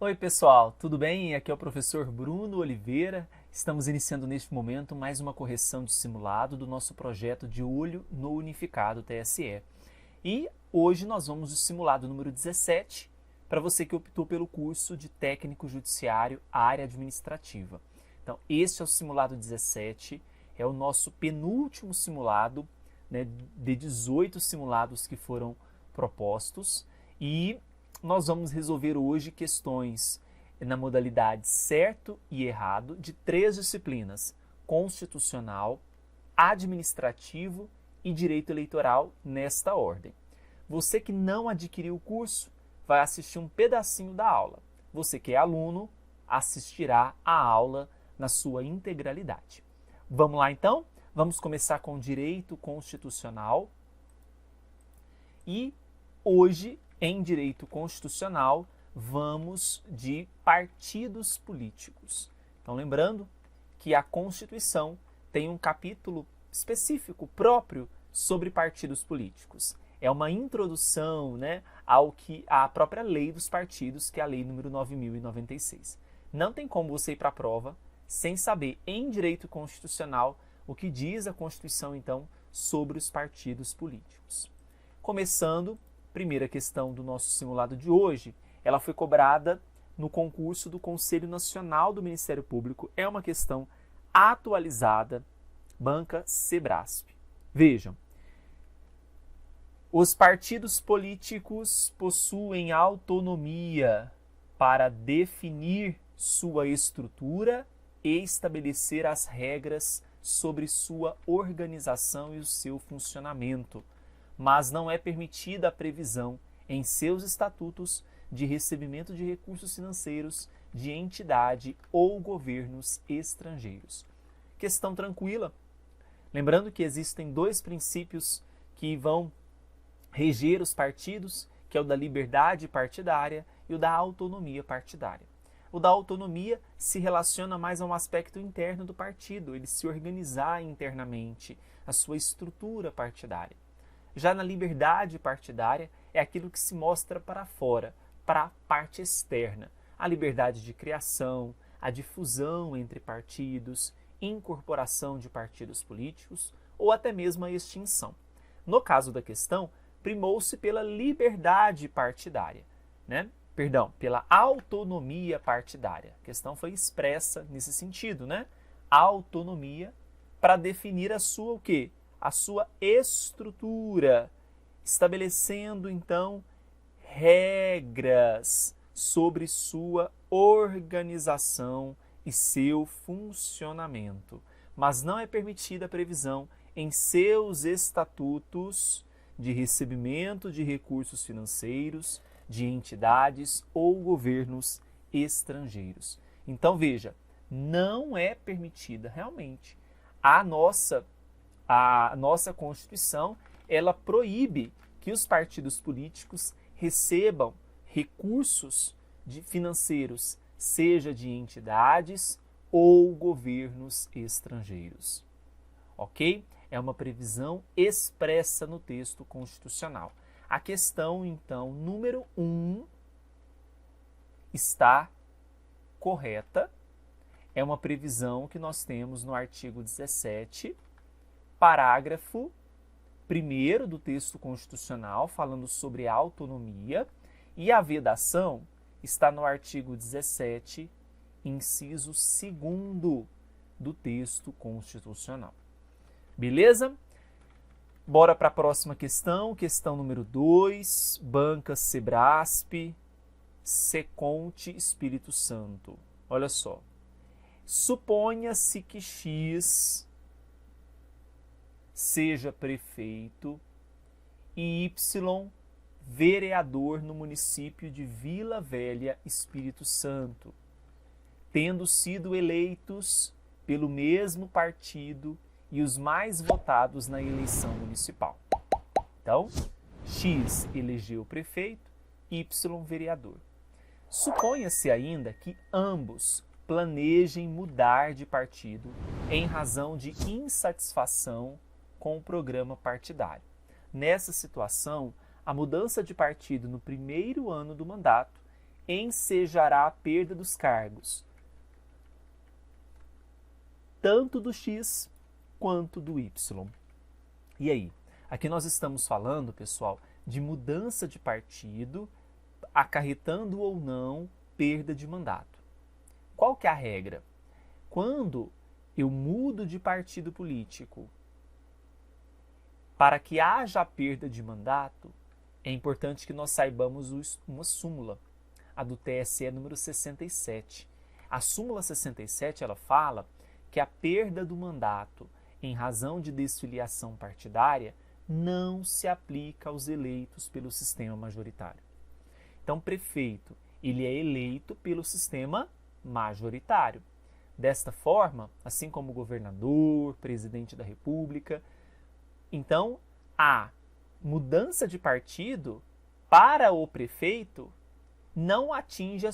Oi pessoal, tudo bem? Aqui é o professor Bruno Oliveira. Estamos iniciando neste momento mais uma correção de simulado do nosso projeto de olho no unificado TSE. E hoje nós vamos do simulado número 17, para você que optou pelo curso de técnico judiciário área administrativa. Então, este é o simulado 17, é o nosso penúltimo simulado, né, de 18 simulados que foram propostos, e nós vamos resolver hoje questões na modalidade certo e errado de 3 disciplinas: constitucional, administrativo e direito eleitoral, nesta ordem. Você que não adquiriu o curso vai assistir um pedacinho da aula. Você que é aluno assistirá a aula na sua integralidade. Vamos lá então? Vamos começar com direito constitucional. E hoje, em direito constitucional, vamos de partidos políticos. Então, lembrando que a Constituição tem um capítulo específico próprio sobre partidos políticos. É uma introdução, né, ao que a própria lei dos partidos, que é a lei número 9.096. Não tem como você ir para a prova sem saber, em direito constitucional, o que diz a Constituição, então, sobre os partidos políticos. Começando, primeira questão do nosso simulado de hoje, ela foi cobrada no concurso do Conselho Nacional do Ministério Público. É uma questão atualizada, banca Sebrasp. Vejam, os partidos políticos possuem autonomia para definir sua estrutura e estabelecer as regras sobre sua organização e o seu funcionamento, mas não é permitida a previsão em seus estatutos de recebimento de recursos financeiros de entidade ou governos estrangeiros. Questão tranquila. Lembrando que existem 2 princípios que vão reger os partidos, que é o da liberdade partidária e o da autonomia partidária. O da autonomia se relaciona mais a um aspecto interno do partido, ele se organizar internamente, a sua estrutura partidária. Já na liberdade partidária é aquilo que se mostra para fora, para a parte externa. A liberdade de criação, a difusão entre partidos, incorporação de partidos políticos ou até mesmo a extinção. No caso da questão, primou-se pela liberdade partidária, pela autonomia partidária. A questão foi expressa nesse sentido, autonomia para definir a sua o quê? A sua estrutura, estabelecendo então regras sobre sua organização e seu funcionamento, mas não é permitida a previsão em seus estatutos de recebimento de recursos financeiros de entidades ou governos estrangeiros. Então veja, não é permitida realmente. A nossa Constituição, ela proíbe que os partidos políticos recebam recursos financeiros, seja de entidades ou governos estrangeiros. Ok? É uma previsão expressa no texto constitucional. A questão, então, número 1 está correta. É uma previsão que nós temos no artigo 17, parágrafo 1º do texto constitucional, falando sobre autonomia, e a vedação está no artigo 17, inciso 2º do texto constitucional. Beleza? Bora para a próxima questão, questão número 2, banca Sebrasp, Seconte Espírito Santo. Olha só, suponha-se que X seja prefeito e Y vereador no município de Vila Velha, Espírito Santo, tendo sido eleitos pelo mesmo partido e os mais votados na eleição municipal. Então, X elegeu prefeito, Y vereador. Suponha-se ainda que ambos planejem mudar de partido em razão de insatisfação com o programa partidário. Nessa situação, a mudança de partido no primeiro ano do mandato ensejará a perda dos cargos, tanto do X quanto do Y. E aí? Aqui nós estamos falando, pessoal, de mudança de partido, acarretando ou não perda de mandato. Qual que é a regra? Quando eu mudo de partido político para que haja perda de mandato, é importante que nós saibamos uma súmula, a do TSE número 67. A súmula 67, ela fala que a perda do mandato em razão de desfiliação partidária não se aplica aos eleitos pelo sistema majoritário. Então, prefeito, ele é eleito pelo sistema majoritário. Desta forma, assim como governador, presidente da República, então a mudança de partido para o prefeito não atinge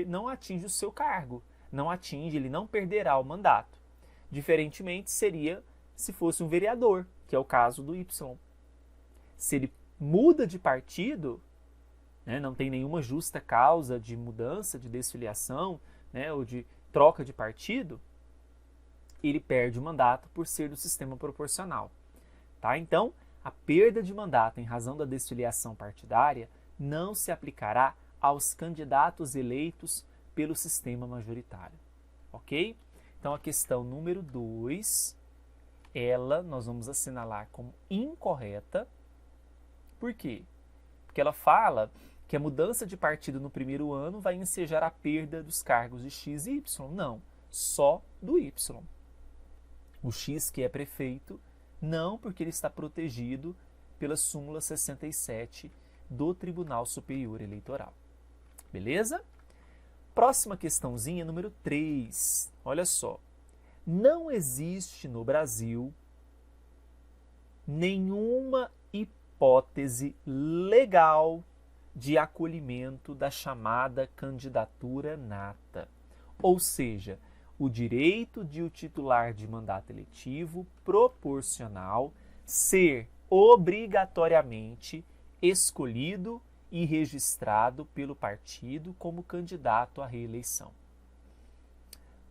não atinge o seu cargo, ele não perderá o mandato. Diferentemente seria se fosse um vereador, que é o caso do Y. Se ele muda de partido, né, não tem nenhuma justa causa de mudança, de desfiliação, né, ou de troca de partido, ele perde o mandato por ser do sistema proporcional. Tá? Então, a perda de mandato em razão da desfiliação partidária não se aplicará aos candidatos eleitos pelo sistema majoritário. Ok? Então, a questão número 2, nós vamos assinalar como incorreta. Por quê? Porque ela fala que a mudança de partido no primeiro ano vai ensejar a perda dos cargos de X e Y. Não, só do Y. O X, que é prefeito, não, porque ele está protegido pela súmula 67 do Tribunal Superior Eleitoral. Beleza? Próxima questãozinha, número 3. Olha só. Não existe no Brasil nenhuma hipótese legal de acolhimento da chamada candidatura nata, ou seja, o direito de o titular de mandato eletivo proporcional ser obrigatoriamente escolhido e registrado pelo partido como candidato à reeleição.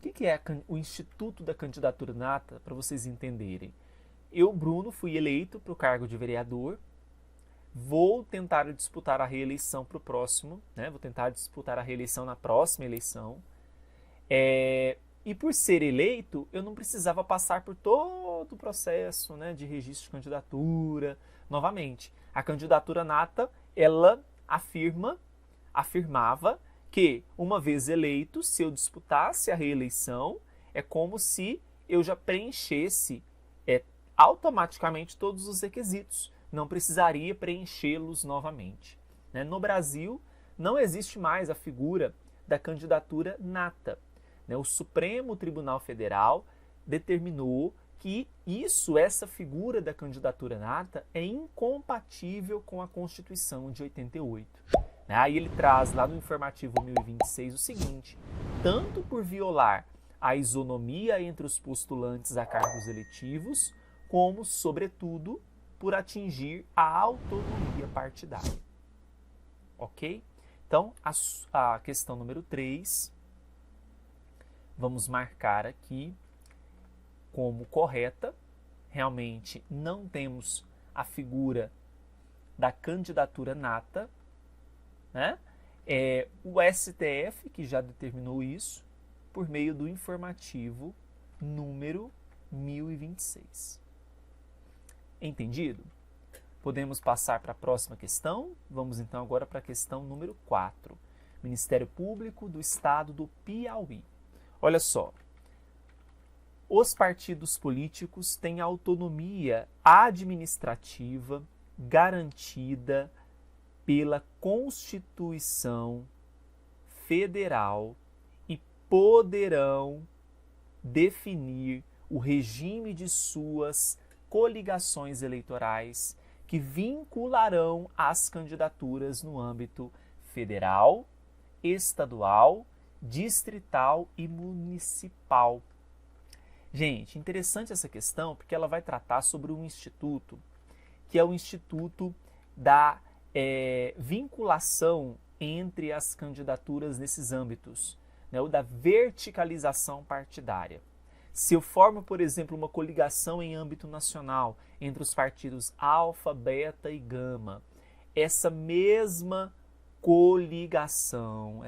O que é o Instituto da Candidatura Nata, para vocês entenderem? Eu, Bruno, fui eleito para o cargo de vereador, vou tentar disputar a reeleição para o próximo, né? Vou tentar disputar a reeleição na próxima eleição. E por ser eleito, eu não precisava passar por todo o processo, né, de registro de candidatura. Novamente, a candidatura nata, ela afirmava que, uma vez eleito, se eu disputasse a reeleição, é como se eu já preenchesse automaticamente todos os requisitos. Não precisaria preenchê-los novamente. Né? No Brasil, não existe mais a figura da candidatura nata. Né? O Supremo Tribunal Federal determinou que essa figura da candidatura nata é incompatível com a Constituição de 88. Aí ele traz lá no informativo 1026 o seguinte: tanto por violar a isonomia entre os postulantes a cargos eletivos, como, sobretudo, por atingir a autonomia partidária. Ok? Então, a questão número 3, vamos marcar aqui como correta. Realmente não temos a figura da candidatura nata, né? O STF que já determinou isso por meio do informativo número 1026. Entendido? Podemos passar para a próxima questão. Vamos então agora para a questão número 4. Ministério Público do Estado do Piauí. Olha só. Os partidos políticos têm autonomia administrativa garantida pela Constituição Federal e poderão definir o regime de suas coligações eleitorais que vincularão as candidaturas no âmbito federal, estadual, distrital e municipal. Gente, interessante essa questão porque ela vai tratar sobre um instituto que é o Instituto da vinculação entre as candidaturas nesses âmbitos, né, o da verticalização partidária. Se eu formo, por exemplo, uma coligação em âmbito nacional entre os partidos alfa, beta e gama, essa mesma coligação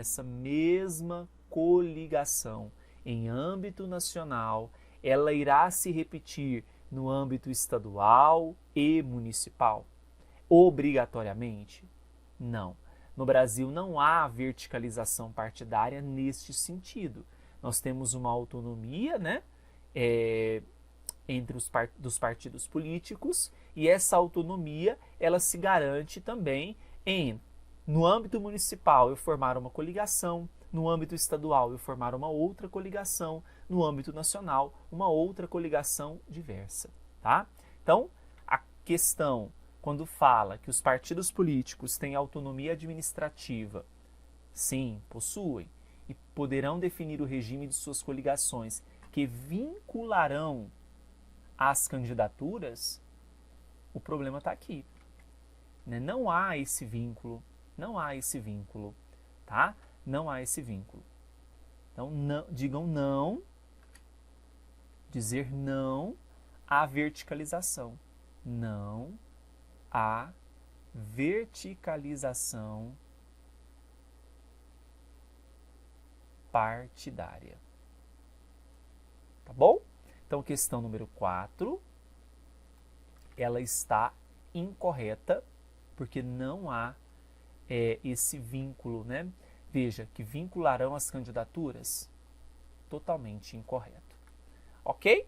em âmbito nacional, ela irá se repetir no âmbito estadual e municipal? Obrigatoriamente? Não. No Brasil não há verticalização partidária neste sentido. Nós temos uma autonomia, né, entre dos partidos políticos, e essa autonomia ela se garante também no âmbito municipal eu formar uma coligação, no âmbito estadual eu formar uma outra coligação, no âmbito nacional uma outra coligação diversa, tá? Então, a questão quando fala que os partidos políticos têm autonomia administrativa, sim, possuem, e poderão definir o regime de suas coligações que vincularão as candidaturas, o problema está aqui. Né? Não há esse vínculo, tá? Não há esse vínculo. Então, não, digam não, dizer não à verticalização. Não à verticalização partidária. Tá bom? Então, questão número 4, ela está incorreta, porque não há esse vínculo, né? Veja, que vincularão as candidaturas, totalmente incorreto. Ok?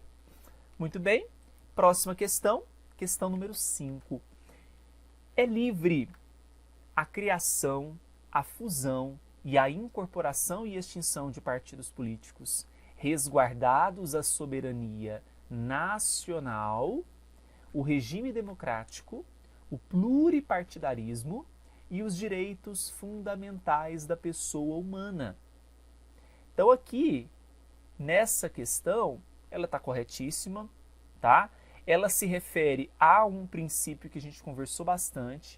Muito bem. Próxima questão, questão número 5. É livre a criação, a fusão e a incorporação e extinção de partidos políticos, resguardados a soberania nacional, o regime democrático, o pluripartidarismo e os direitos fundamentais da pessoa humana. Então aqui, nessa questão, ela está corretíssima, tá? Ela se refere a um princípio que a gente conversou bastante,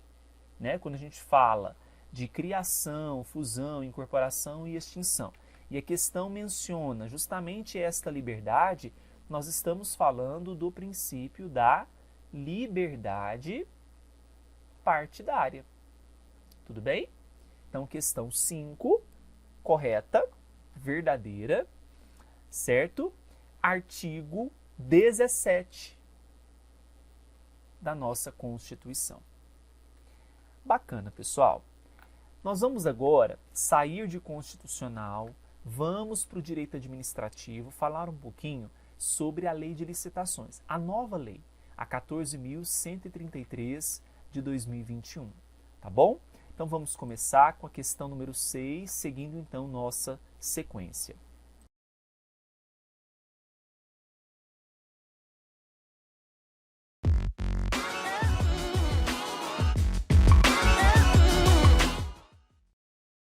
né? Quando a gente fala de criação, fusão, incorporação e extinção. E a questão menciona justamente esta liberdade, nós estamos falando do princípio da liberdade partidária. Tudo bem? Então, questão 5, correta, verdadeira, certo? Artigo 17 da nossa Constituição. Bacana, pessoal. Nós vamos agora sair de constitucional, vamos para o direito administrativo, falar um pouquinho sobre a lei de licitações, a nova lei, a 14.133 de 2021, tá bom? Então vamos começar com a questão número 6, seguindo então nossa sequência.